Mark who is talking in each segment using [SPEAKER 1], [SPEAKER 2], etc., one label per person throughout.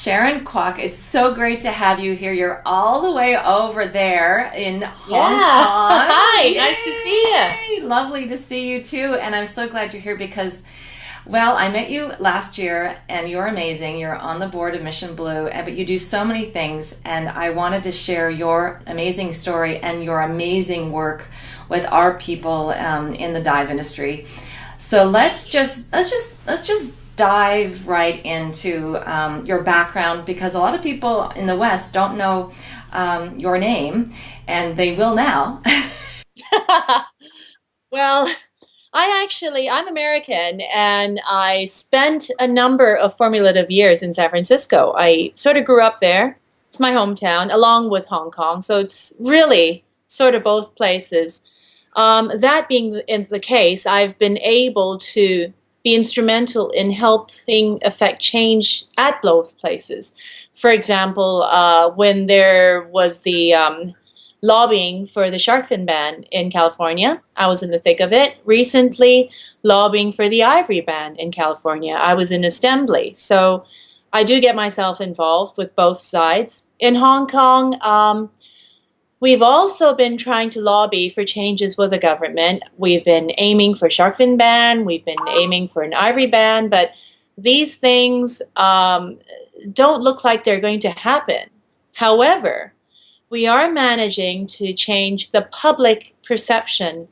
[SPEAKER 1] Sharon Kwok, it's so great to have you here. You're all the way over there in Hong
[SPEAKER 2] Yeah.
[SPEAKER 1] Kong.
[SPEAKER 2] Hi. Nice to see
[SPEAKER 1] Yay! Lovely to see you too. And I'm so glad you're here because, well, I met you last year and you're amazing. You're on the board of Mission Blue, but you do so many things. And I wanted to share your amazing story and your amazing work with our people in the dive industry. So let's just dive right into your background because a lot of people in the West don't know your name, and they will now.
[SPEAKER 2] you. Well, I'm American and I spent a number of formative years in San Francisco. I sort of grew up there. It's my hometown, along with Hong Kong. So it's really sort of both places. That being the case, I've been able to be instrumental in helping affect change at both places. For example, when there was the lobbying for the shark fin ban in California, I was in the thick of it. Recently, lobbying for the ivory ban in California, I was in assembly. So I do get myself involved with both sides. In Hong Kong, we've also been trying to lobby for changes with the government. We've been aiming for shark fin ban. We've been aiming for an ivory ban, but these things don't look like they're going to happen. However, we are managing to change the public perception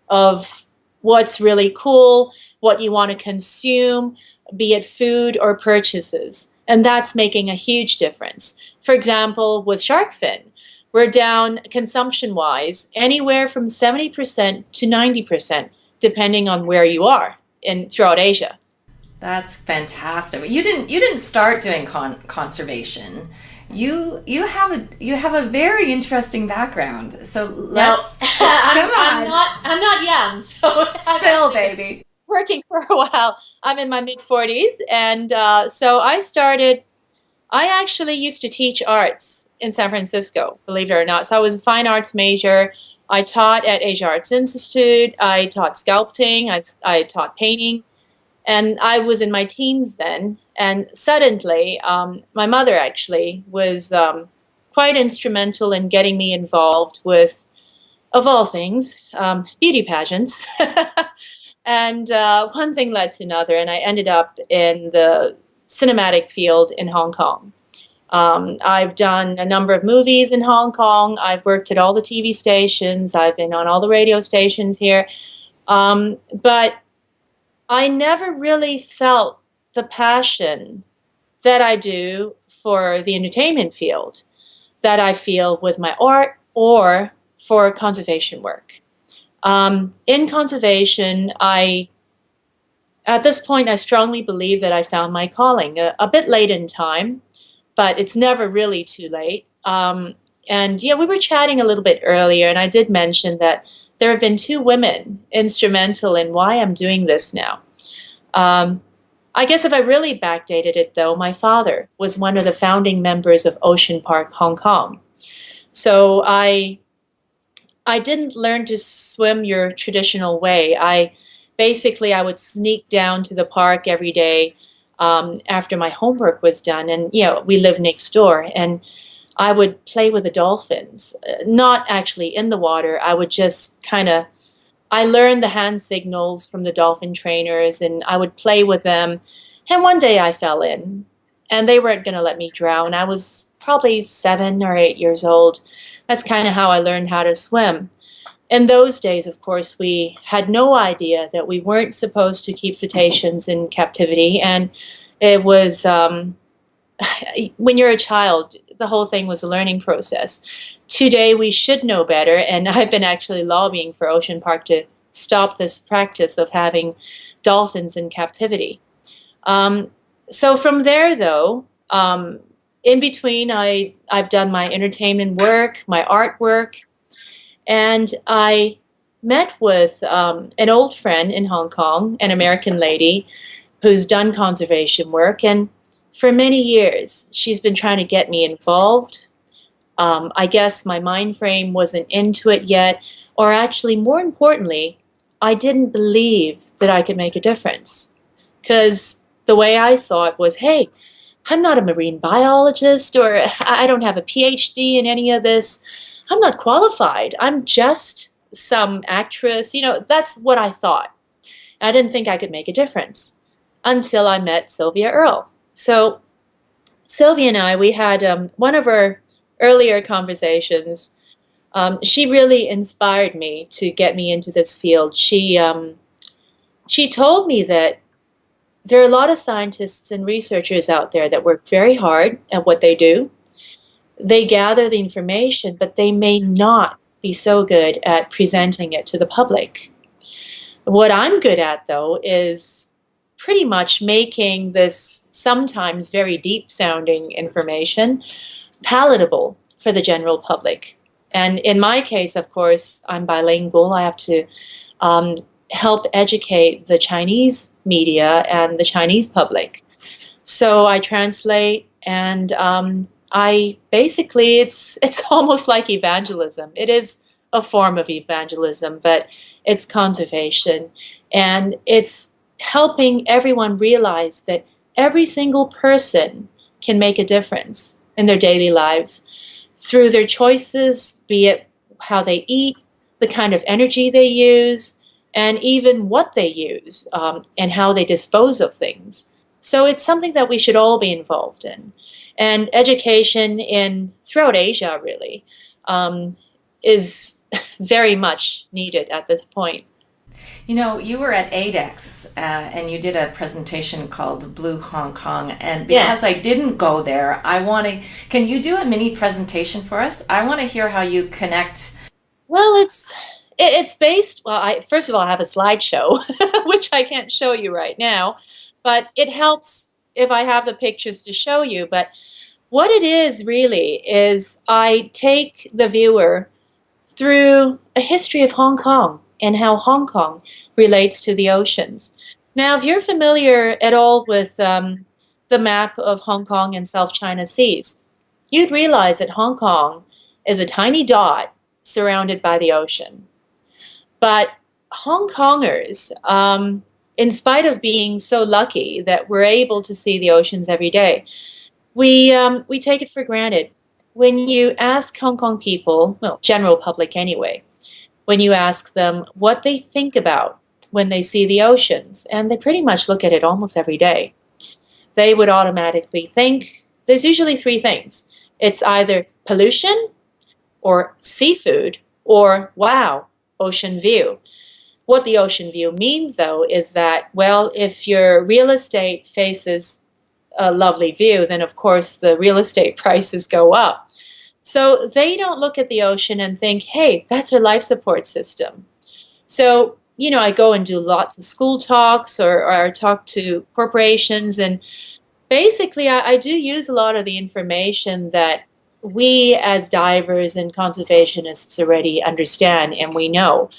[SPEAKER 2] of what's really cool, what you want to consume, be it food or purchases. And that's making a huge difference. For example, with shark fin, we're down consumption-wise anywhere from 70% to 90%, depending on where you are in throughout Asia.
[SPEAKER 1] That's fantastic. You didn't start doing conservation. You have a very interesting background. So
[SPEAKER 2] Now,
[SPEAKER 1] let's
[SPEAKER 2] I'm,
[SPEAKER 1] come
[SPEAKER 2] I'm
[SPEAKER 1] on,
[SPEAKER 2] not I'm not young, so I've
[SPEAKER 1] spill,
[SPEAKER 2] actually been
[SPEAKER 1] baby.
[SPEAKER 2] working for a while. I'm in my mid 40s, and so I actually used to teach arts in San Francisco, believe it or not. So I was a fine arts major. I taught at Asia Arts Institute. I taught sculpting. I taught painting. And I was in my teens then. And suddenly, my mother actually was quite instrumental in getting me involved with, of all things, beauty pageants. And one thing led to another, and I ended up in the cinematic field in Hong Kong. I've done a number of movies in Hong Kong. I've worked at all the TV stations. I've been on all the radio stations here. But I never really felt the passion that I do for the entertainment field, that I feel with my art or for conservation work. In conservation, at this point, I strongly believe that I found my calling a bit late in time, but it's never really too late. And yeah, we were chatting a little bit earlier, and I did mention that there have been two women instrumental in why I'm doing this now. Um, I guess if I really backdated it, though, my father was one of the founding members of Ocean Park, Hong Kong. So I didn't learn to swim your traditional way. I would sneak down to the park every day after my homework was done, and we live next door, and I would play with the dolphins, not actually in the water. I would just kind of I learned the hand signals from the dolphin trainers, and I would play with them. And one day I fell in, and they weren't going to let me drown. I was probably 7 or 8 years old. That's kind of how I learned how to swim. In those days, of course, we had no idea that we weren't supposed to keep cetaceans in captivity. And it was, when you're a child, the whole thing was a learning process. Today, we should know better. And I've been actually lobbying for Ocean Park to stop this practice of having dolphins in captivity. So from there, though, in between, I've done my entertainment work, my artwork, and I met with an old friend in Hong Kong, an American lady who's done conservation work. And for many years, she's been trying to get me involved. I guess my mind frame wasn't into it yet, or actually, more importantly, I didn't believe that I could make a difference. Because the way I saw it was, hey, I'm not a marine biologist, or I don't have a PhD in any of this. I'm not qualified. I'm just some actress. That's what I thought. I didn't think I could make a difference until I met Sylvia Earle. So Sylvia and I, we had one of our earlier conversations. She really inspired me to get me into this field. She told me that there are a lot of scientists and researchers out there that work very hard at what they do. They gather the information, but they may not be so good at presenting it to the public. What I'm good at, though, is pretty much making this sometimes very deep-sounding information palatable for the general public. And in my case, of course, I'm bilingual. I have to help educate the Chinese media and the Chinese public. So I translate, and I basically, it's almost like evangelism. It is a form of evangelism, but it's conservation, and it's helping everyone realize that every single person can make a difference in their daily lives through their choices, be it how they eat, the kind of energy they use, and even what they use, and how they dispose of things. So it's something that we should all be involved in. And education throughout Asia, really, is very much needed at this point.
[SPEAKER 1] You were at ADEX and you did a presentation called Blue Hong Kong. And because
[SPEAKER 2] Yes.
[SPEAKER 1] I didn't go there, can you do a mini presentation for us? I want to hear how you connect.
[SPEAKER 2] Well, it's based, first of all, I have a slideshow, which I can't show you right now, but it helps if I have the pictures to show you. But what it is really is I take the viewer through a history of Hong Kong and how Hong Kong relates to the oceans. Now, if you're familiar at all with the map of Hong Kong and South China Seas, you'd realize that Hong Kong is a tiny dot surrounded by the ocean. But Hong Kongers, in spite of being so lucky that we're able to see the oceans every day, we take it for granted. When you ask Hong Kong people, well, general public anyway, when you ask them what they think about when they see the oceans, and they pretty much look at it almost every day, they would automatically think there's usually three things. It's either pollution, or seafood, or wow, ocean view. What the ocean view means, though, is that, well, if your real estate faces a lovely view, then of course the real estate prices go up. So they don't look at the ocean and think, hey, that's our life support system. So, I go and do lots of school talks or talk to corporations, and basically I do use a lot of the information that we as divers and conservationists already understand and we know.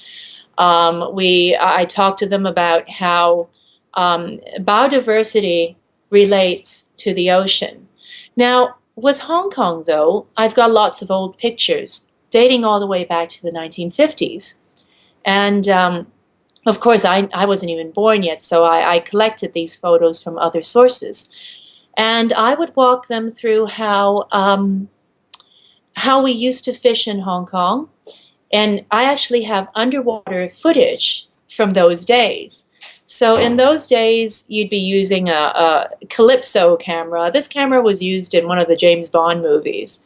[SPEAKER 2] I talk to them about how biodiversity relates to the ocean. Now, with Hong Kong, though, I've got lots of old pictures dating all the way back to the 1950s. And of course, I wasn't even born yet, so I collected these photos from other sources. And I would walk them through how we used to fish in Hong Kong. And I actually have underwater footage from those days. So in those days, you'd be using a Calypso camera. This camera was used in one of the James Bond movies.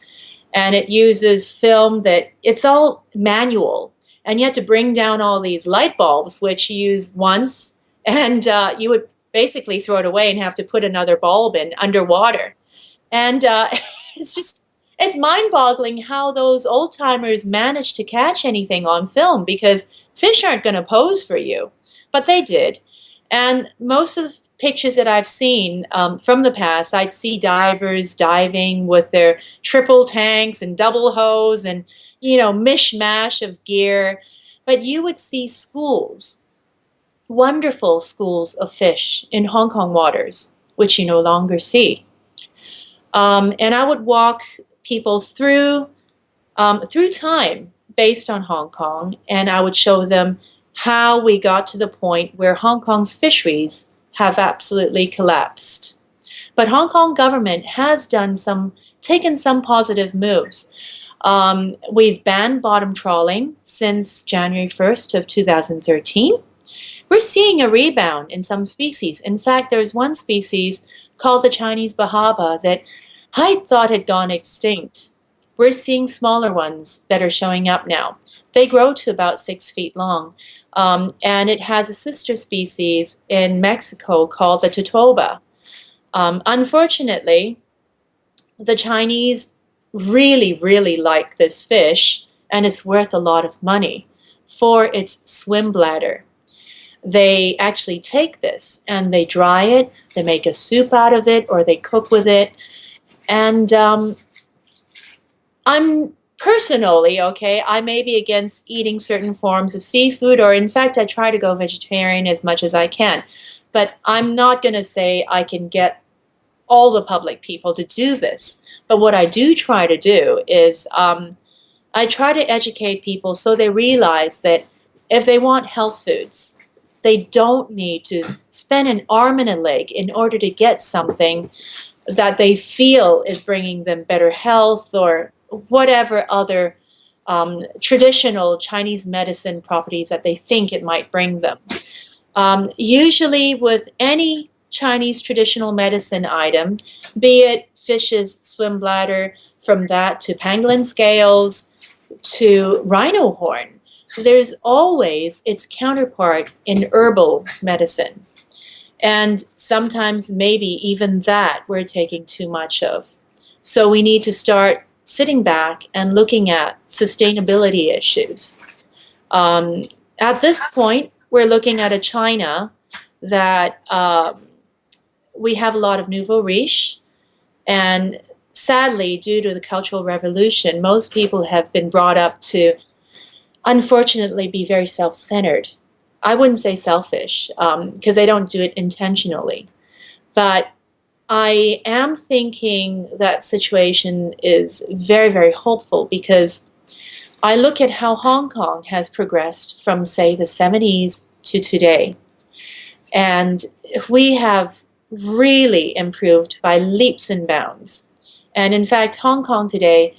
[SPEAKER 2] And it uses film it's all manual. And you have to bring down all these light bulbs, which you use once, and you would basically throw it away and have to put another bulb in underwater. And it's mind-boggling how those old-timers managed to catch anything on film, because fish aren't going to pose for you, but they did. And most of the pictures that I've seen from the past, I'd see divers diving with their triple tanks and double hose and, mishmash of gear. But you would see schools, wonderful schools of fish in Hong Kong waters, which you no longer see. And I would walk people through time based on Hong Kong, and I would show them how we got to the point where Hong Kong's fisheries have absolutely collapsed. But Hong Kong government has taken some positive moves. We've banned bottom trawling since January 1st of 2013. We're seeing a rebound in some species. In fact, there's one species called the Chinese bahaba that I thought had gone extinct. We're seeing smaller ones that are showing up now. They grow to about 6 feet long, and it has a sister species in Mexico called the totoba. Unfortunately, the Chinese really, really like this fish, and it's worth a lot of money for its swim bladder. They actually take this and they dry it, they make a soup out of it, or they cook with it. And I'm personally, okay, I may be against eating certain forms of seafood, or in fact, I try to go vegetarian as much as I can. But I'm not going to say I can get all the public people to do this. But what I do try to do is I try to educate people so they realize that if they want health foods, they don't need to spend an arm and a leg in order to get something that they feel is bringing them better health or whatever other traditional Chinese medicine properties that they think it might bring them. Usually with any Chinese traditional medicine item, be it fish's swim bladder, from that to pangolin scales to rhino horn, there's always its counterpart in herbal medicine. And sometimes maybe even that we're taking too much of. So we need to start sitting back and looking at sustainability issues. At this point, we're looking at a China that we have a lot of nouveau riche, and sadly, due to the Cultural Revolution, most people have been brought up to, unfortunately, be very self-centered. I wouldn't say selfish, because they don't do it intentionally. But I am thinking that situation is very, very hopeful, because I look at how Hong Kong has progressed from, say, the 70s to today. And we have really improved by leaps and bounds. And in fact, Hong Kong today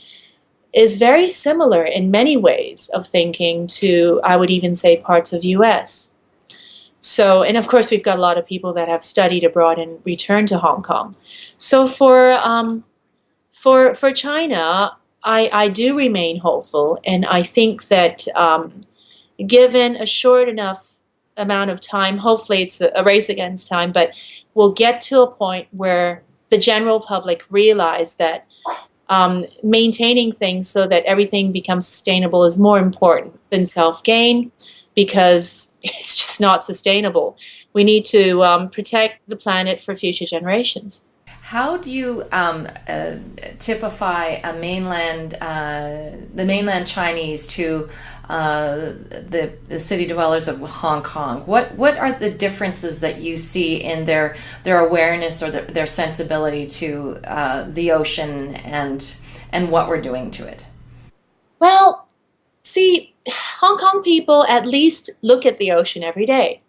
[SPEAKER 2] is very similar in many ways of thinking to, I would even say, parts of US. So, and of course, we've got a lot of people that have studied abroad and returned to Hong Kong. So for China, I do remain hopeful, and I think that given a short enough amount of time, hopefully it's a race against time, but we'll get to a point where the general public realize that maintaining things so that everything becomes sustainable is more important than self-gain, because it's just not sustainable. We need to protect the planet for future generations.
[SPEAKER 1] How do you typify a the mainland Chinese to the city dwellers of Hong Kong? What are the differences that you see in their awareness or their sensibility to the ocean and what we're doing to it?
[SPEAKER 2] Well, see, Hong Kong people at least look at the ocean every day.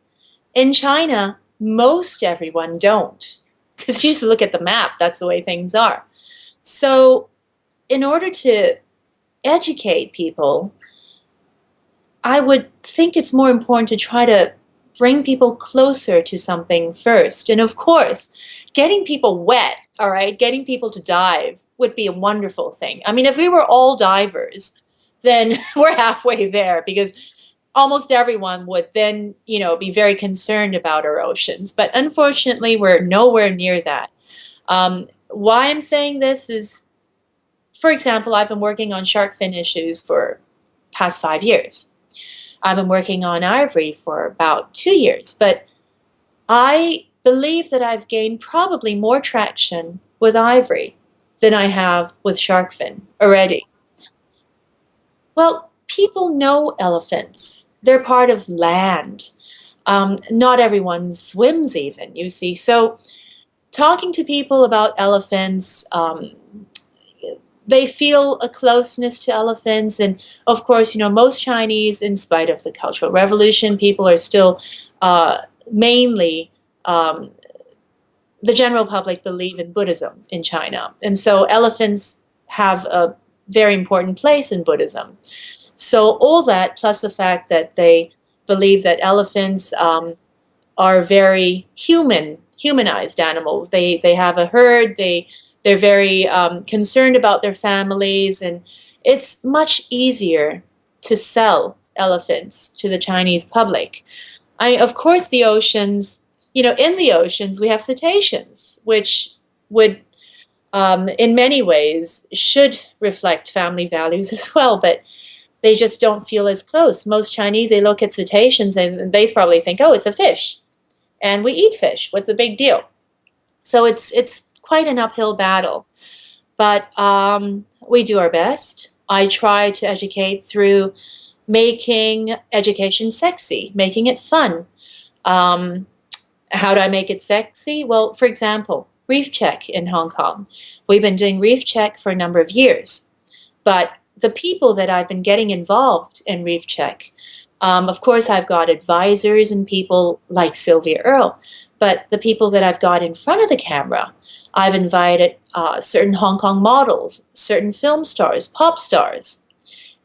[SPEAKER 2] In China, most everyone don't, because you just look at the map, that's the way things are. So in order to educate people, I would think it's more important to try to bring people closer to something first. And of course, getting people wet, all right, getting people to dive would be a wonderful thing. I mean, if we were all divers, then we're halfway there, because almost everyone would then, be very concerned about our oceans. But unfortunately, we're nowhere near that. Why I'm saying this is, for example, I've been working on shark fin issues for past 5 years. I've been working on ivory for about 2 years, but I believe that I've gained probably more traction with ivory than I have with shark fin already. Well, people know elephants. They're part of land. Not everyone swims even, you see. So talking to people about elephants, they feel a closeness to elephants. And of course, most Chinese, in spite of the Cultural Revolution, people are still mainly the general public believe in Buddhism in China. And so elephants have a very important place in Buddhism. So all that, plus the fact that they believe that elephants are very humanized animals. They have a herd. They're very concerned about their families, and it's much easier to sell elephants to the Chinese public. Of course, the oceans, in the oceans, we have cetaceans, which would, in many ways, should reflect family values as well, but they just don't feel as close. Most Chinese, they look at cetaceans and they probably think, oh, it's a fish. And we eat fish. What's the big deal? So it's quite an uphill battle. But we do our best. I try to educate through making education sexy, making it fun. How do I make it sexy? Well, for example, reef check in Hong Kong. We've been doing reef check for a number of years. But the people that I've been getting involved in reef check, of course, I've got advisors and people like Sylvia Earle, but the people that I've got in front of the camera, I've invited certain Hong Kong models, certain film stars, pop stars,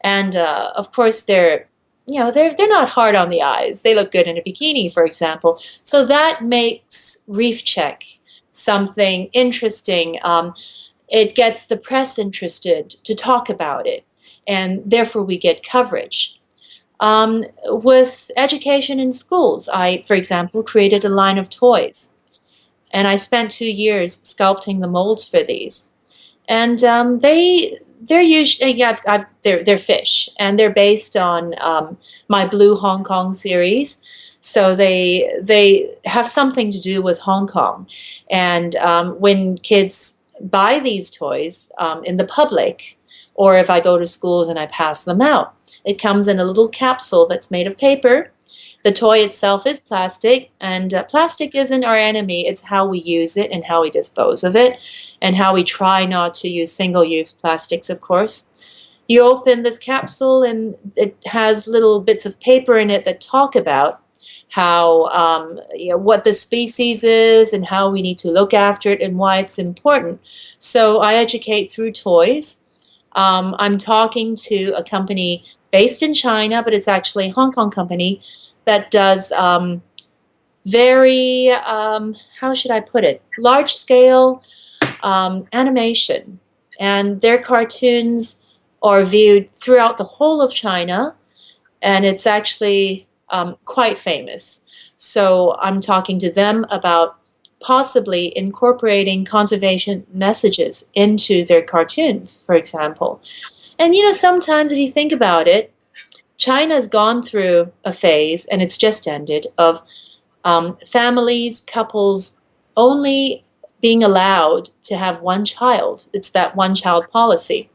[SPEAKER 2] and of course they're not hard on the eyes. They look good in a bikini, for example. So that makes reef check something interesting. It gets the press interested to talk about it, and therefore we get coverage. With education in schools, I, for example, created a line of toys, and I spent 2 years sculpting the molds for these. And they're usually they're fish, and they're based on my Blue Hong Kong series. So they have something to do with Hong Kong. And when kids buy these toys in the public, or if I go to schools and I pass them out, it comes in a little capsule that's made of paper. The toy itself is plastic, and plastic isn't our enemy. It's how we use it and how we dispose of it, and how we try not to use single-use plastics, of course. You open this capsule, and it has little bits of paper in it that talk about how what the species is and how we need to look after it and why it's important. So I educate through toys. I'm talking to a company based in China, but it's actually a Hong Kong company that does very, how should I put it, large-scale animation. And their cartoons are viewed throughout the whole of China, and it's actually quite famous. So I'm talking to them about possibly incorporating conservation messages into their cartoons, for example. And sometimes if you think about it, China's gone through a phase, and it's just ended, of families, couples only being allowed to have one child. It's that one-child policy.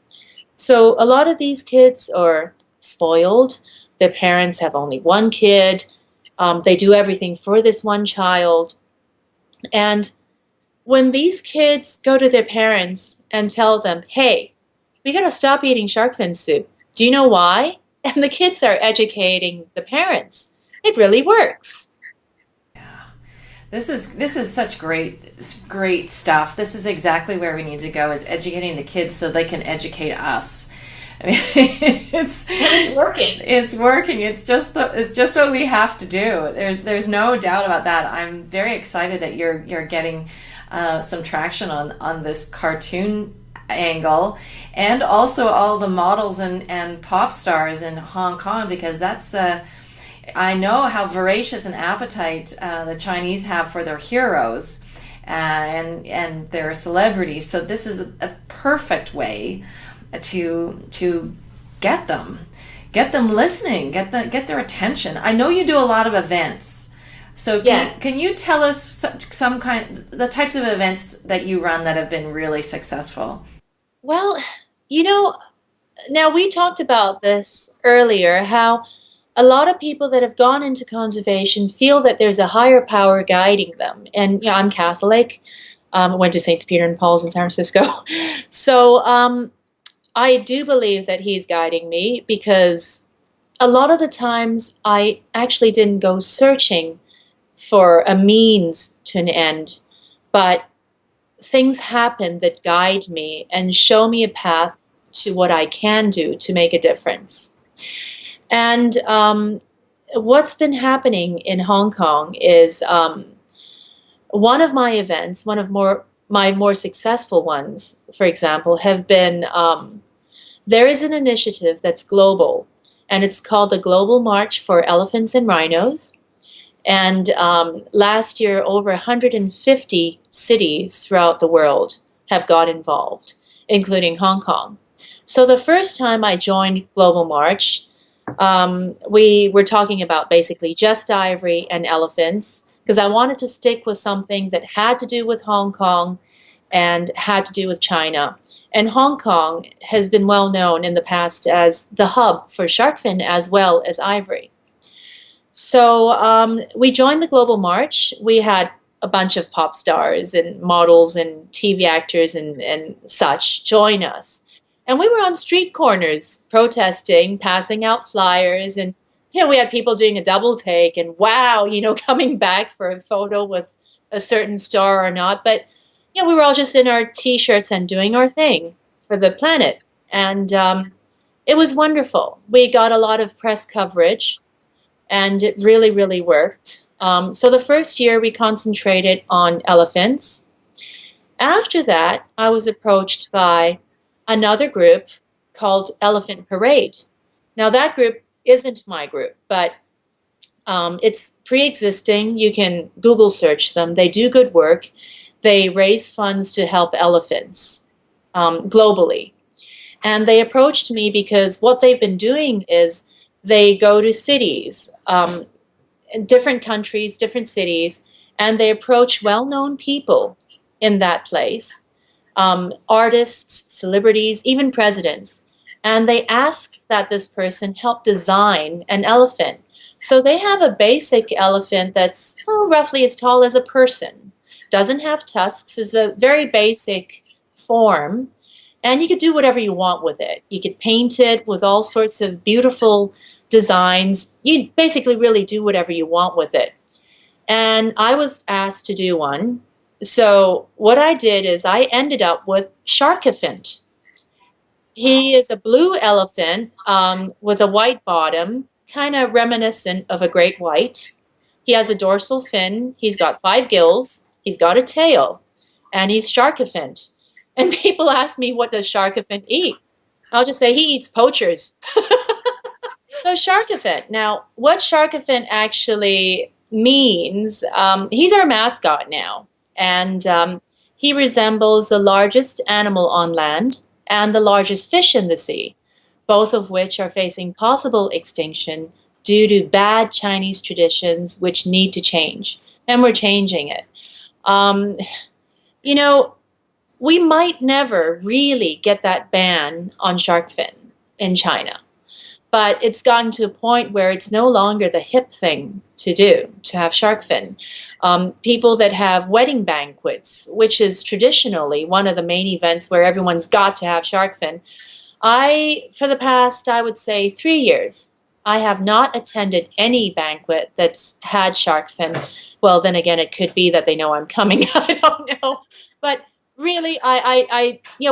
[SPEAKER 2] So a lot of these kids are spoiled. Their parents have only one kid. They do everything for this one child. And when these kids go to their parents and tell them, hey, we got to stop eating shark fin soup. Do you know why? And the kids are educating the parents. It really works.
[SPEAKER 1] Yeah. This is such great stuff. This is exactly where we need to go, is educating the kids so they can educate us. I mean,
[SPEAKER 2] it's working.
[SPEAKER 1] It's working. It's just what we have to do. There's no doubt about that. I'm very excited that you're getting some traction on this cartoon angle, and also all the models and pop stars in Hong Kong, because that's I know how voracious an appetite the Chinese have for their heroes and their celebrities. So this is a perfect way to get them listening, get their attention. I know you do a lot of events. So can you tell us the types of events that you run that have been really successful?
[SPEAKER 2] Well, now we talked about this earlier, how a lot of people that have gone into conservation feel that there's a higher power guiding them. And I'm Catholic. Went to St. Peter and Paul's in San Francisco. So I do believe that he's guiding me, because a lot of the times I actually didn't go searching for a means to an end. but things happen that guide me and show me a path to what I can do to make a difference. And what's been happening in Hong Kong is one of my events, one of my more successful ones, for example, have been there is an initiative that's global, and it's called the Global March for Elephants and Rhinos. And last year, over 150 cities throughout the world have got involved, including Hong Kong. So the first time I joined Global March, we were talking about basically just ivory and elephants, because I wanted to stick with something that had to do with Hong Kong and had to do with China. And Hong Kong has been well known in the past as the hub for shark fin as well as ivory. So we joined the Global March. We had a bunch of pop stars and models and TV actors and such join us. And we were on street corners protesting, passing out flyers, and we had people doing a double take and wow, coming back for a photo with a certain star or not. But we were all just in our T-shirts and doing our thing for the planet. And it was wonderful. We got a lot of press coverage, and it really, really worked. So the first year we concentrated on elephants. After that, I was approached by another group called Elephant Parade. Now that group isn't my group, but it's pre-existing. You can Google search them. They do good work. They raise funds to help elephants globally. And they approached me because what they've been doing is they go to cities, in different countries, different cities, and they approach well-known people in that place, artists, celebrities, even presidents, and they ask that this person help design an elephant. So they have a basic elephant that's roughly as tall as a person, doesn't have tusks, is a very basic form, and you could do whatever you want with it. You could paint it with all sorts of beautiful designs. You basically really do whatever you want with it. And I was asked to do one. So what I did is I ended up with Sharkophant. He is a blue elephant with a white bottom, kind of reminiscent of a great white. He has a dorsal fin. He's got 5 gills. He's got a tail. And he's Sharkophant. And people ask me, what does Sharkophant eat? I'll just say he eats poachers. So Sharkophant. Now, what Sharkophant actually means, he's our mascot now. And he resembles the largest animal on land and the largest fish in the sea, both of which are facing possible extinction due to bad Chinese traditions which need to change. And we're changing it. We might never really get that ban on shark fin in China. But it's gotten to a point where it's no longer the hip thing to do, to have shark fin. People that have wedding banquets, which is traditionally one of the main events where everyone's got to have shark fin. For the past, I would say 3 years, I have not attended any banquet that's had shark fin. Well, then again, it could be that they know I'm coming. I don't know. But really,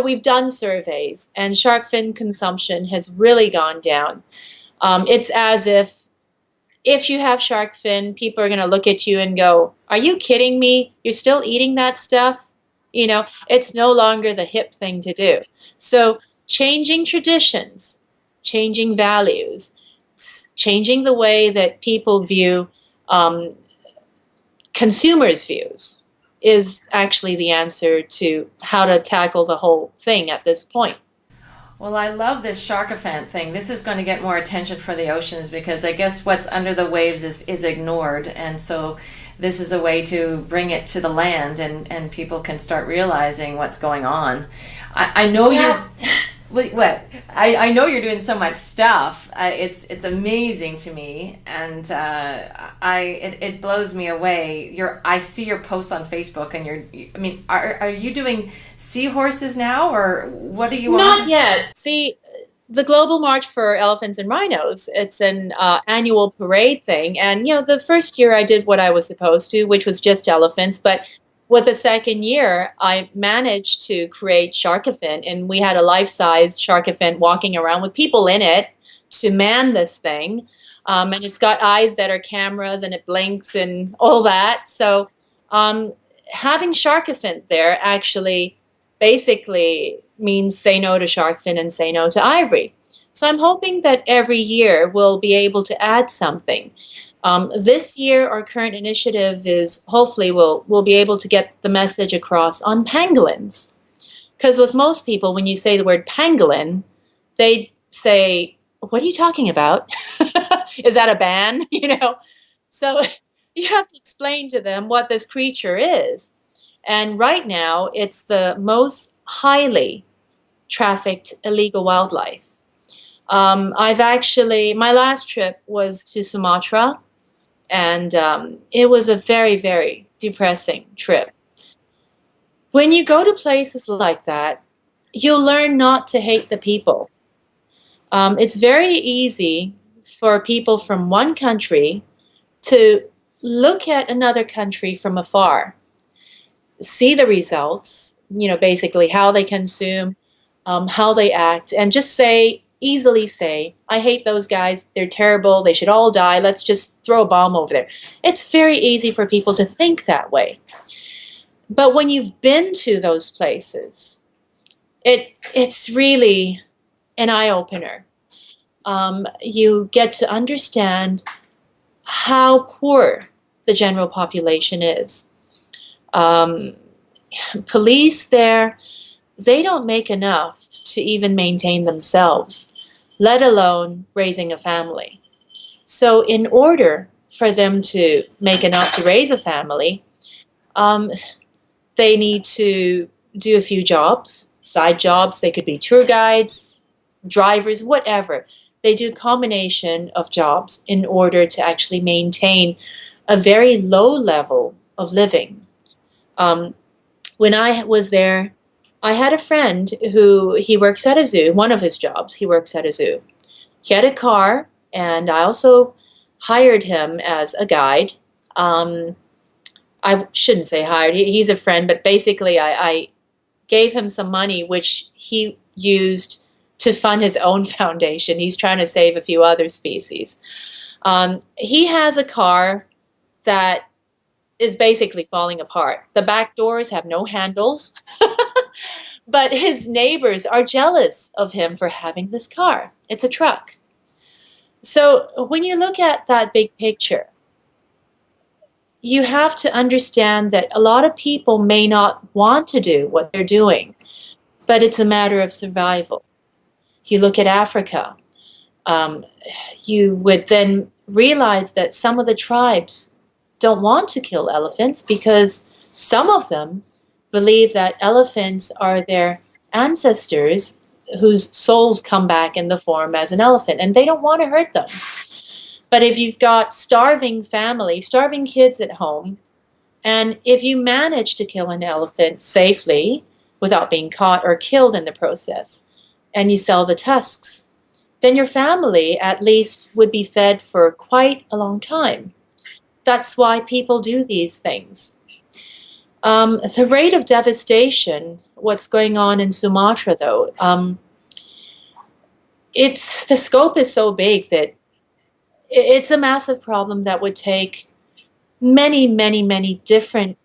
[SPEAKER 2] we've done surveys, and shark fin consumption has really gone down. It's as if you have shark fin, people are going to look at you and go, "Are you kidding me? You're still eating that stuff?" It's no longer the hip thing to do. So changing traditions, changing values, changing the way that people view consumers' views is actually the answer to how to tackle the whole thing at this point.
[SPEAKER 1] Well, I love this Sharkophant thing. This is going to get more attention for the oceans because I guess what's under the waves is ignored. And so this is a way to bring it to the land and people can start realizing what's going on. I know you're... What? I know you're doing so much stuff. It's amazing to me, and it blows me away. I see your posts on Facebook, and are you doing seahorses now, or what are you?
[SPEAKER 2] Not yet. See, the Global March for Elephants and Rhinos. It's an annual parade thing, and the first year I did what I was supposed to, which was just elephants, but with the second year, I managed to create shark fin, and we had a life-size shark fin walking around with people in it to man this thing. And it's got eyes that are cameras, and it blinks and all that. So having shark fin there actually basically means say no to shark fin and say no to ivory. So I'm hoping that every year we'll be able to add something. This year, our current initiative is hopefully we'll be able to get the message across on pangolins. Because with most people, when you say the word pangolin, they say, "What are you talking about? Is that a ban?" So you have to explain to them what this creature is. And right now, it's the most highly trafficked illegal wildlife. My last trip was to Sumatra, and it was a very, very depressing trip. When you go to places like that, you'll learn not to hate the people. It's very easy for people from one country to look at another country from afar, see the results, basically how they consume, how they act, and just easily say, "I hate those guys, they're terrible, they should all die, let's just throw a bomb over there." It's very easy for people to think that way. But when you've been to those places, it's really an eye-opener. You get to understand how poor the general population is. Police there, they don't make enough to even maintain themselves, let alone raising a family. So in order for them to make enough to raise a family, they need to do a few jobs, side jobs. They could be tour guides, drivers, whatever. They do a combination of jobs in order to actually maintain a very low level of living. When I was there, I had a friend he works at a zoo. One of his jobs, he works at a zoo. He had a car, and I also hired him as a guide. I shouldn't say hired, he's a friend, but basically I gave him some money, which he used to fund his own foundation. He's trying to save a few other species. He has a car that is basically falling apart. The back doors have no handles, but his neighbors are jealous of him for having this car. It's a truck. So when you look at that big picture, you have to understand that a lot of people may not want to do what they're doing, but it's a matter of survival. You look at Africa, you would then realize that some of the tribes don't want to kill elephants because some of them believe that elephants are their ancestors whose souls come back in the form as an elephant, and they don't want to hurt them. But if you've got starving family, starving kids at home, and if you manage to kill an elephant safely without being caught or killed in the process, and you sell the tusks, then your family at least would be fed for quite a long time. That's why people do these things. The rate of devastation, what's going on in Sumatra though, the scope is so big that it's a massive problem that would take many, many, many different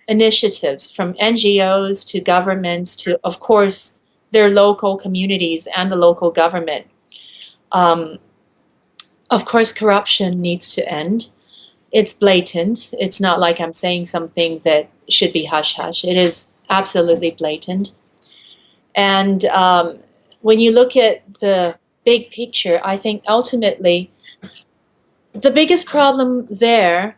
[SPEAKER 2] initiatives, from NGOs to governments to, of course, their local communities and the local government. Of course, corruption needs to end. It's blatant. It's not like I'm saying something that should be hush-hush. It is absolutely blatant. And when you look at the big picture, I think ultimately the biggest problem there,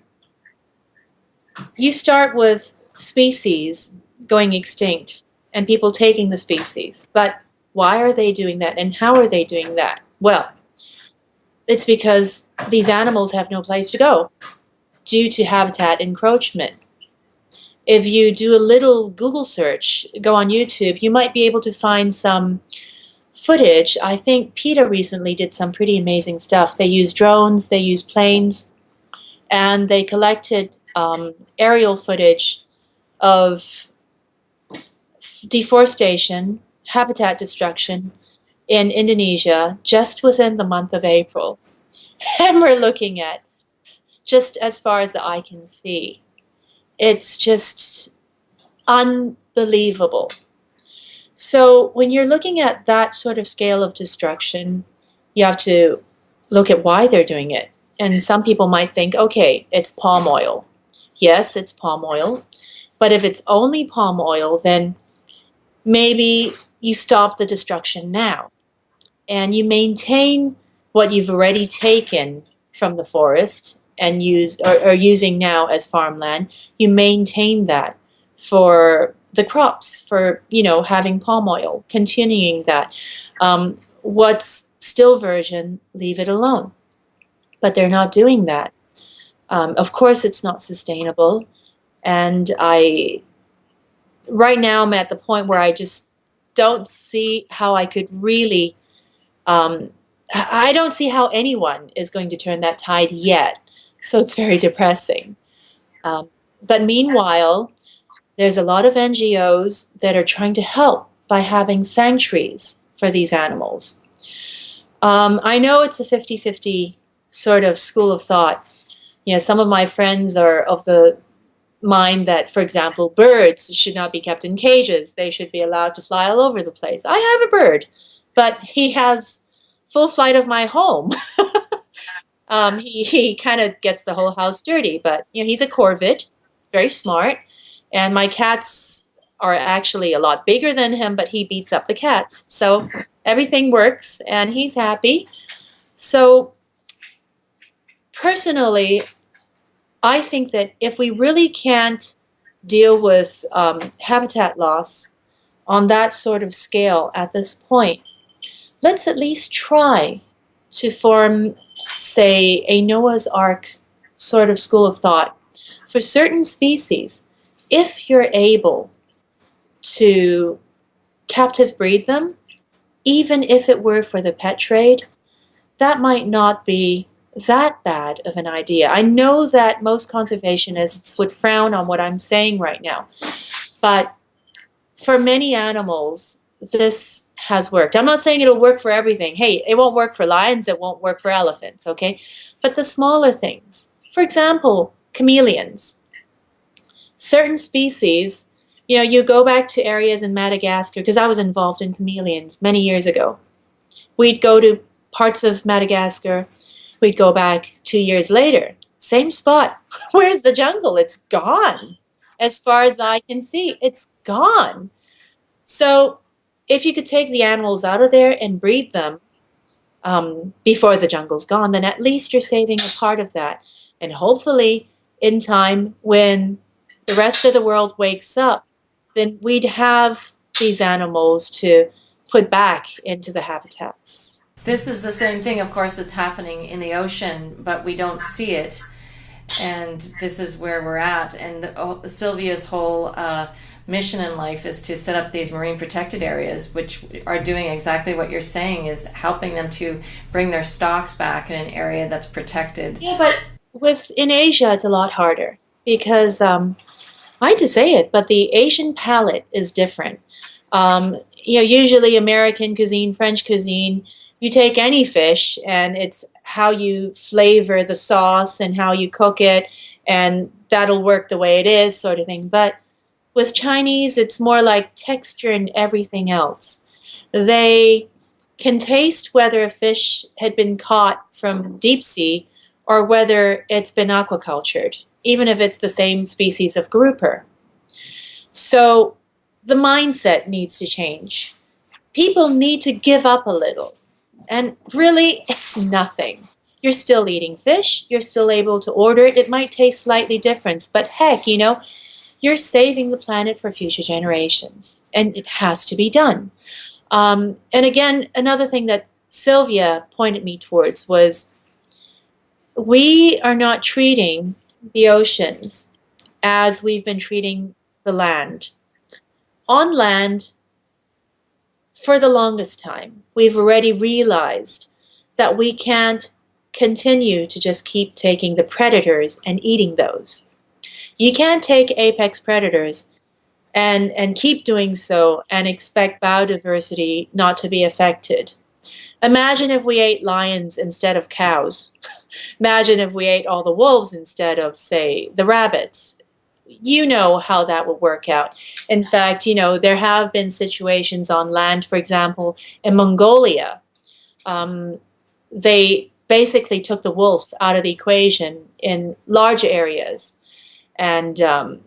[SPEAKER 2] you start with species going extinct and people taking the species. But why are they doing that, and how are they doing that? Well, it's because these animals have no place to go due to habitat encroachment. If you do a little Google search, go on YouTube, you might be able to find some footage. I think PETA recently did some pretty amazing stuff. They used drones, they used planes, and they collected aerial footage of deforestation, habitat destruction in Indonesia just within the month of April. And we're looking at just as far as the eye can see. It's just unbelievable. So when you're looking at that sort of scale of destruction, you have to look at why they're doing it. And some people might think, okay, it's palm oil. Yes, it's palm oil. But if it's only palm oil, then maybe you stop the destruction now and you maintain what you've already taken from the forest and are using now as farmland. You maintain that for the crops, for having palm oil, continuing that. What's still virgin, leave it alone. But they're not doing that. Of course, it's not sustainable. And right now I'm at the point where I just don't see how I could really, I don't see how anyone is going to turn that tide yet. So it's very depressing. But meanwhile, there's a lot of NGOs that are trying to help by having sanctuaries for these animals. I know it's a 50-50 sort of school of thought. Some of my friends are of the mind that, for example, birds should not be kept in cages. They should be allowed to fly all over the place. I have a bird, but he has full flight of my home. He kind of gets the whole house dirty, but he's a corvid, very smart. And my cats are actually a lot bigger than him, but he beats up the cats. So everything works and he's happy. So personally, I think that if we really can't deal with habitat loss on that sort of scale at this point, let's at least try to form, say, a Noah's Ark sort of school of thought for certain species. If you're able to captive breed them, even if it were for the pet trade, that might not be that bad of an idea. I know that most conservationists would frown on what I'm saying right now, but for many animals, this has worked. I'm not saying it'll work for everything. Hey, it won't work for lions, it won't work for elephants, okay? But the smaller things, for example, chameleons. Certain species, you go back to areas in Madagascar, because I was involved in chameleons many years ago. We'd go to parts of Madagascar, we'd go back 2 years later, same spot. Where's the jungle? It's gone. As far as I can see, it's gone. So if you could take the animals out of there and breed them before the jungle's gone, then at least you're saving a part of that. And hopefully in time, when the rest of the world wakes up, then we'd have these animals to put back into the habitats.
[SPEAKER 1] This is the same thing, of course, that's happening in the ocean, but we don't see it. And this is where we're at. And Sylvia's whole mission in life is to set up these marine protected areas, which are doing exactly what you're saying, is helping them to bring their stocks back in an area that's protected.
[SPEAKER 2] Yeah, but in Asia, it's a lot harder because, I hate to say it, but the Asian palate is different. Usually American cuisine, French cuisine, you take any fish and it's how you flavor the sauce and how you cook it, and that'll work the way it is, sort of thing. But with Chinese, it's more like texture and everything else. They can taste whether a fish had been caught from deep sea or whether it's been aquacultured, even if it's the same species of grouper. So the mindset needs to change. People need to give up a little. And really, it's nothing. You're still eating fish. You're still able to order it. It might taste slightly different, but heck, you're saving the planet for future generations. And it has to be done. And again, another thing that Sylvia pointed me towards was we are not treating the oceans as we've been treating the land. On land, for the longest time, we've already realized that we can't continue to just keep taking the predators and eating those. You can't take apex predators and keep doing so and expect biodiversity not to be affected. Imagine if we ate lions instead of cows. Imagine if we ate all the wolves instead of, say, the rabbits. You know how that would work out. In fact, there have been situations on land, for example, in Mongolia. They basically took the wolf out of the equation in large areas. And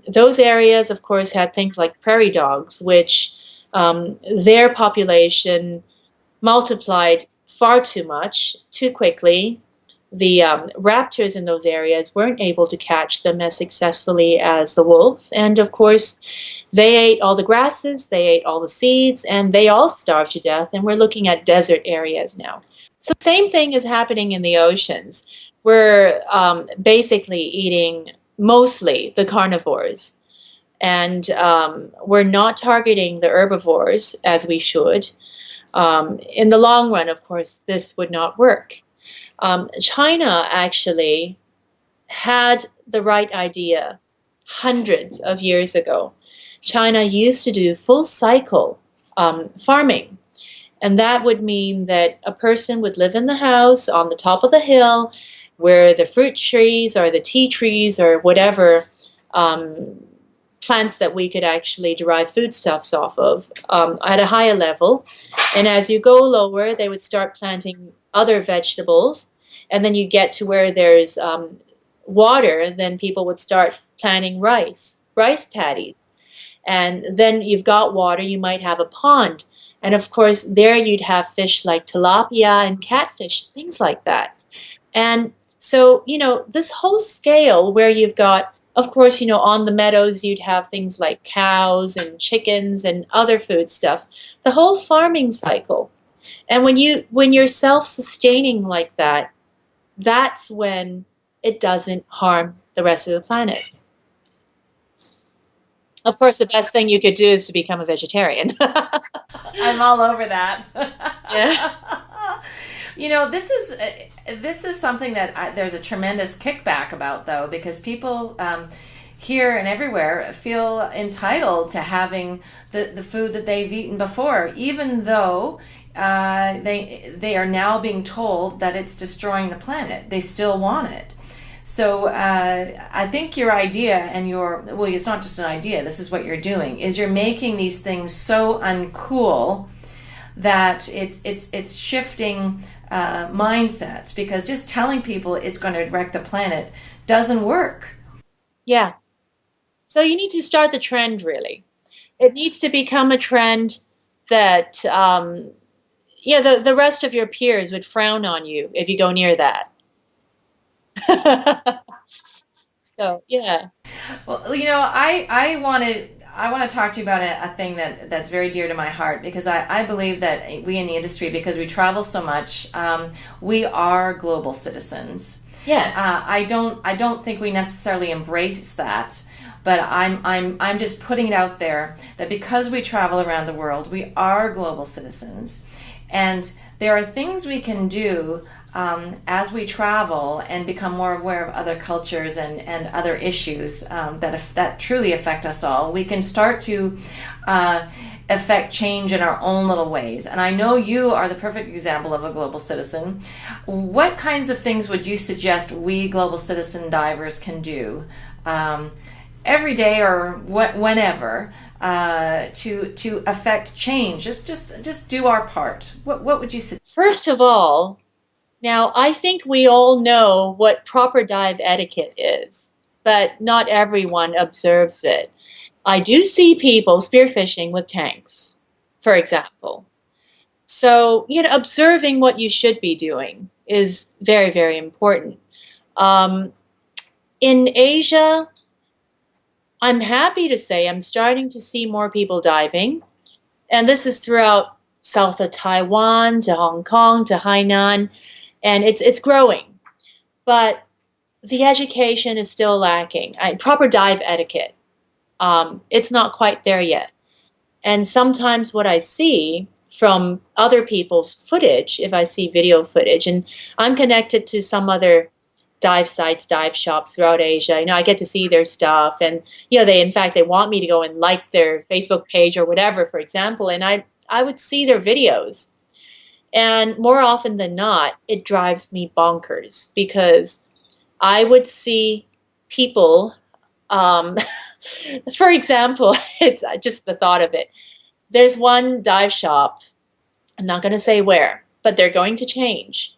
[SPEAKER 2] those areas, of course, had things like prairie dogs, which their population multiplied far too much, too quickly. The raptors in those areas weren't able to catch them as successfully as the wolves. And of course, they ate all the grasses, they ate all the seeds, and they all starved to death. And we're looking at desert areas now. So same thing is happening in the oceans. We're basically eating mostly the carnivores. And we're not targeting the herbivores as we should. In the long run, of course, this would not work. China actually had the right idea hundreds of years ago. China used to do full cycle farming. And that would mean that a person would live in the house on the top of the hill where the fruit trees or the tea trees or whatever plants that we could actually derive foodstuffs off of at a higher level. And as you go lower, they would start planting other vegetables. And then you get to where there's water, and then people would start planting rice paddies. And then you've got water, you might have a pond. And of course, there you'd have fish like tilapia and catfish, things like that. And so, this whole scale where you've got, of course, on the meadows, you'd have things like cows and chickens and other food stuff, the whole farming cycle. And when you're self-sustaining like that, that's when it doesn't harm the rest of the planet. Of course, the best thing you could do is to become a vegetarian.
[SPEAKER 1] I'm all over that.
[SPEAKER 2] Yeah.
[SPEAKER 1] This is something that there's a tremendous kickback about, though, because people here and everywhere feel entitled to having the food that they've eaten before, even though they are now being told that it's destroying the planet. They still want it. So I think your idea and it's not just an idea, this is what you're doing, is you're making these things so uncool that it's shifting mindsets, because just telling people it's going to wreck the planet doesn't work.
[SPEAKER 2] Yeah. So you need to start the trend, really. It needs to become a trend that, the rest of your peers would frown on you if you go near that. So, yeah.
[SPEAKER 1] Well, I want to talk to you about a thing that's very dear to my heart, because I believe that we in the industry, because we travel so much, we are global citizens.
[SPEAKER 2] Yes.
[SPEAKER 1] I don't think we necessarily embrace that, but I'm just putting it out there that because we travel around the world, we are global citizens, and there are things we can do as we travel and become more aware of other cultures and other issues that truly affect us all. We can start to affect change in our own little ways. And I know you are the perfect example of a global citizen. What kinds of things would you suggest we global citizen divers can do every day or whenever to affect change? Just do our part. What would you suggest?
[SPEAKER 2] First of all, now, I think we all know what proper dive etiquette is, but not everyone observes it. I do see people spearfishing with tanks, for example. So, observing what you should be doing is very, very important. In Asia, I'm happy to say I'm starting to see more people diving, and this is throughout south of Taiwan to Hong Kong to Hainan. And it's growing, but the education is still lacking. Proper dive etiquette, it's not quite there yet. And sometimes what I see from other people's footage, if I see video footage, and I'm connected to some other dive sites, dive shops throughout Asia. I get to see their stuff, and in fact, they want me to go and like their Facebook page or whatever, for example, and I would see their videos, and more often than not, it drives me bonkers because I would see people. Um, for example, it's just the thought of it. There's one dive shop. I'm not going to say where, but they're going to change.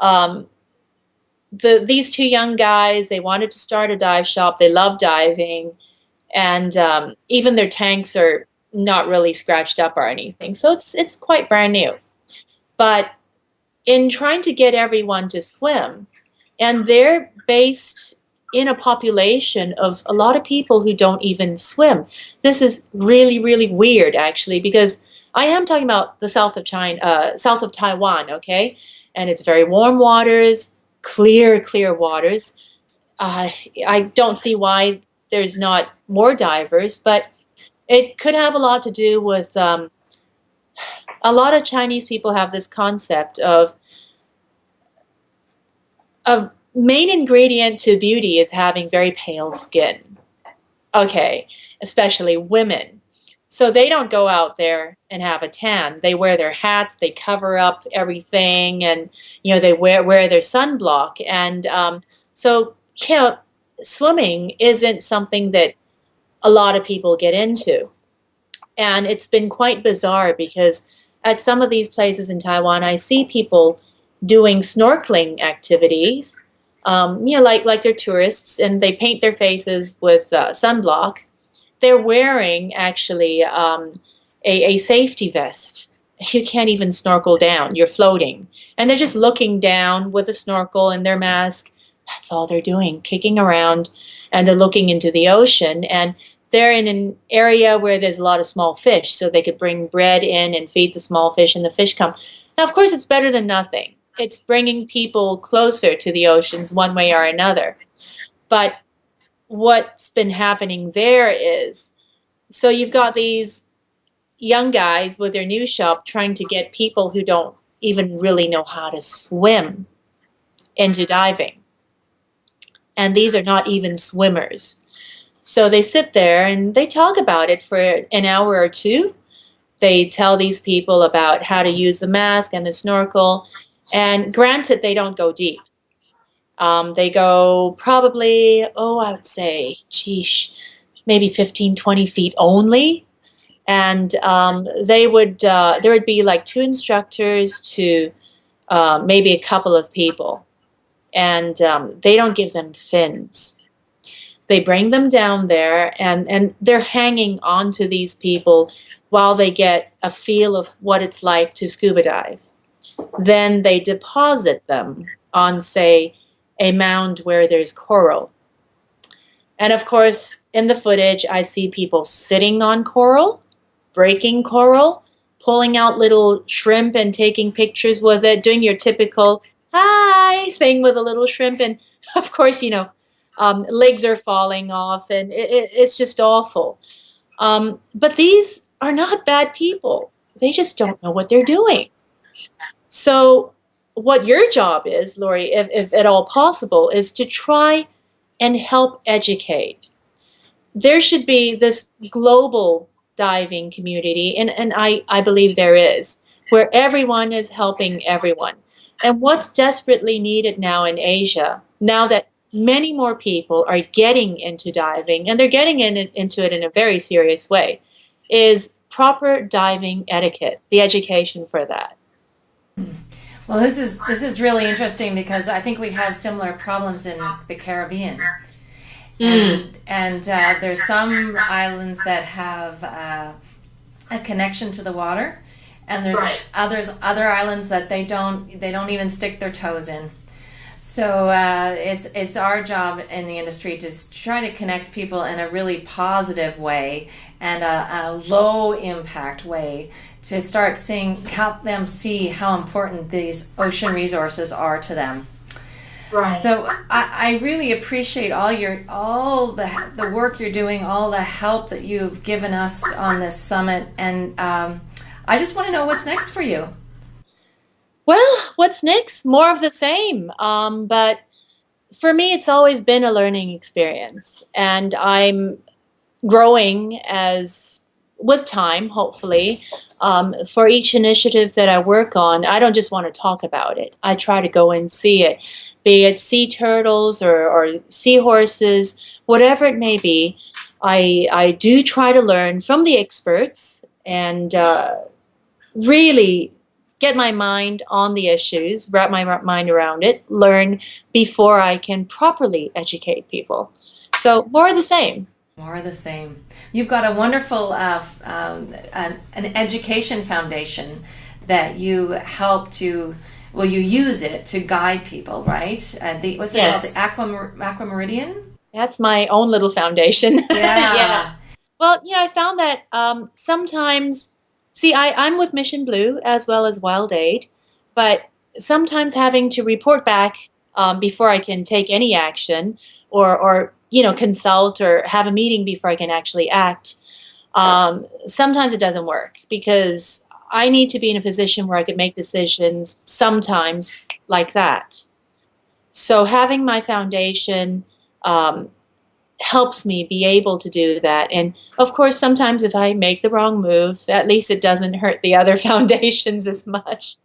[SPEAKER 2] Um, these two young guys, they wanted to start a dive shop. They love diving, and even their tanks are not really scratched up or anything. So it's quite brand new. But in trying to get everyone to swim, and they're based in a population of a lot of people who don't even swim. This is really, really weird, actually, because I am talking about the south of China, south of Taiwan, okay? And it's very warm waters, clear waters. I don't see why there's not more divers, but it could have a lot to do with a lot of Chinese people have this concept of main ingredient to beauty is having very pale skin. Okay, especially women. So they don't go out there and have a tan. They wear their hats, they cover up everything, and they wear their sunblock. And so swimming isn't something that a lot of people get into. And it's been quite bizarre because at some of these places in Taiwan, I see people doing snorkeling activities, like they're tourists, and they paint their faces with sunblock. They're wearing actually a safety vest. You can't even snorkel down. You're floating. And they're just looking down with a snorkel and their mask. That's all they're doing, kicking around, and they're looking into the ocean. And they're in an area where there's a lot of small fish, so they could bring bread in and feed the small fish, and the fish come. Now, of course, it's better than nothing. It's bringing people closer to the oceans one way or another. But what's been happening there is, so you've got these young guys with their new shop trying to get people who don't even really know how to swim into diving. And these are not even swimmers. So they sit there and they talk about it for an hour or two. They tell these people about how to use the mask and the snorkel. And granted, they don't go deep. They go probably, I would say, maybe 15, 20 feet only. And there would be like two instructors to maybe a couple of people. And they don't give them fins. They bring them down there, and they're hanging on to these people while they get a feel of what it's like to scuba dive. Then they deposit them on, say, a mound where there's coral. And of course, in the footage, I see people sitting on coral, breaking coral, pulling out little shrimp and taking pictures with it, doing your typical hi thing with a little shrimp. And of course, legs are falling off, and it's just awful. But these are not bad people. They just don't know what they're doing. So what your job is, Lori, if at all possible, is to try and help educate. There should be this global diving community, and I believe there is, where everyone is helping everyone. And what's desperately needed now in Asia, now that many more people are getting into diving, and they're getting into it in a very serious way, is proper diving etiquette, the education for that.
[SPEAKER 1] Well, this is really interesting because I think we have similar problems in the Caribbean. And there's some islands that have a connection to the water, and there's other islands that they don't even stick their toes in. So it's our job in the industry to try to connect people in a really positive way and a low impact way, to start help them see how important these ocean resources are to them.
[SPEAKER 2] Right.
[SPEAKER 1] So I really appreciate all the work you're doing, all the help that you've given us on this summit, and I just want to know what's next for you.
[SPEAKER 2] Well, what's next? More of the same. But For me, it's always been a learning experience, and I'm growing as with time, hopefully. For each initiative that I work on, I don't just want to talk about it. I try to go and see it, be it sea turtles or seahorses, whatever it may be. I do try to learn from the experts and really get my mind on the issues, wrap my mind around it, learn before I can properly educate people. So more of the same.
[SPEAKER 1] More of the same. You've got a wonderful an education foundation that you help to, well, you use it to guide people, right? What's it called?
[SPEAKER 2] Yes.
[SPEAKER 1] The Aquameridian?
[SPEAKER 2] That's my own little foundation.
[SPEAKER 1] Yeah.
[SPEAKER 2] Yeah. Well, I found that sometimes, see, I'm with Mission Blue as well as Wild Aid, but sometimes having to report back before I can take any action or consult or have a meeting before I can actually act, sometimes it doesn't work because I need to be in a position where I can make decisions sometimes like that. So having my foundation helps me be able to do that. And of course, sometimes if I make the wrong move, at least it doesn't hurt the other foundations as much.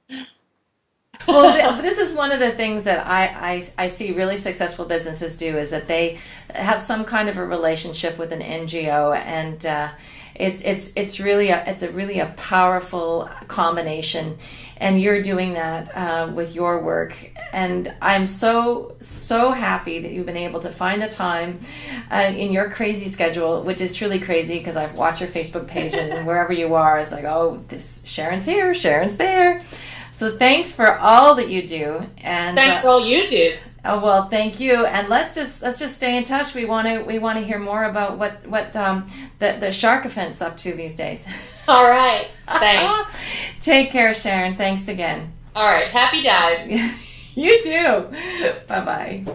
[SPEAKER 1] Well, this is one of the things that I see really successful businesses do, is that they have some kind of a relationship with an NGO, and it's really a powerful combination, and you're doing that with your work, and I'm so happy that you've been able to find the time in your crazy schedule, which is truly crazy because I've watched your Facebook page and wherever you are, it's like, oh, this Sharon's here, Sharon's there. So thanks for all that you do, and
[SPEAKER 2] Thanks for all you do.
[SPEAKER 1] Oh, well, thank you, and let's just stay in touch. We want to hear more about what the shark offense up to these days.
[SPEAKER 2] All right, thanks.
[SPEAKER 1] Take care, Sharon. Thanks again.
[SPEAKER 2] All right, happy dives.
[SPEAKER 1] You too. Bye bye.